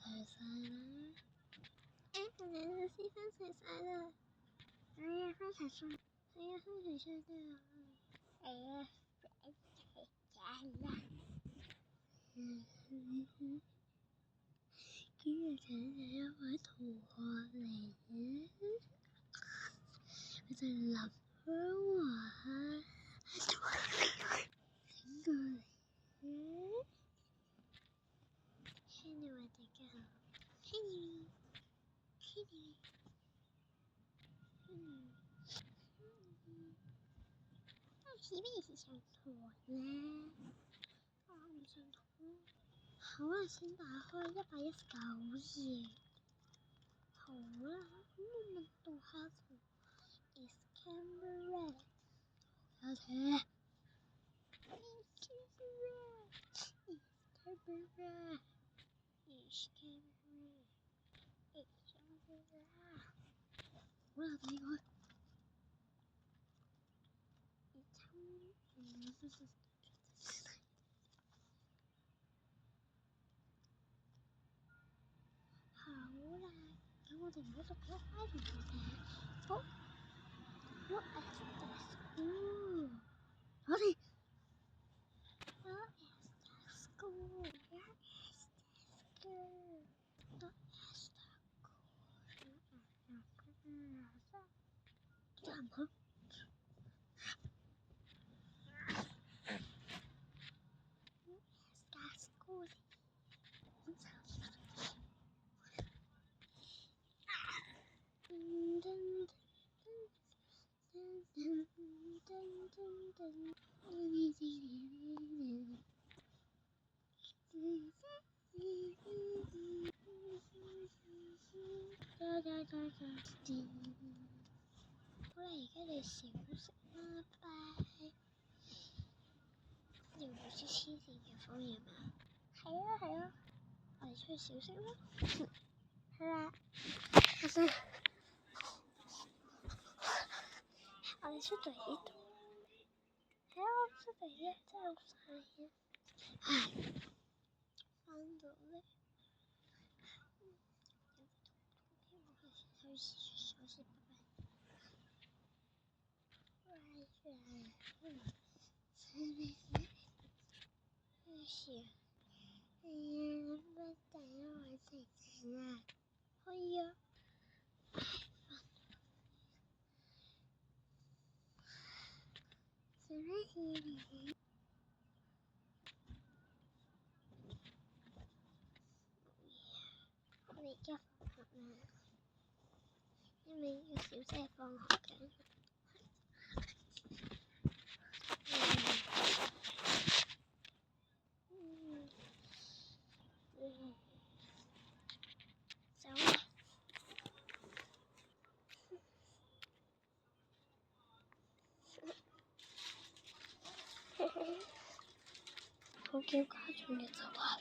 除晒啦。你先分除晒啦。係啊，分除晒。係啊，分除晒都有。係啊，分除晒啦。今日請咗一位同學嚟嘅，佢就林香華。請過嚟嘅。Anyway，大家好。Anyway。是咩事上堂咧？我唔上堂。好啊，請打開119頁。好啦，咁我問到下圖 Is camera red？ 有請。Is camera red？ Is camera red？ Is camera red？ Is camera red？ 好啦，睇佢。好啦，咁我哋唔好讀咗開頭嘅。好 ，What is the school？ 我哋 What is the school？ Where is the school？ What is the school？ 差唔多。好啦，而家你小食啦，拜。你唔係黐線嘅方言嘛？係啊，我哋出去小食啦。係啦，我哋出到嚟呢度。係啊，我出嚟嘅真係好曬嘅。唉，翻到嚟。有時小事拜拜。乜第一位食飯啊？可以啊。食咩嘢？我哋而家放學啦，因為呢個小姐放學嘅。走啦！好叫家長嘅就話。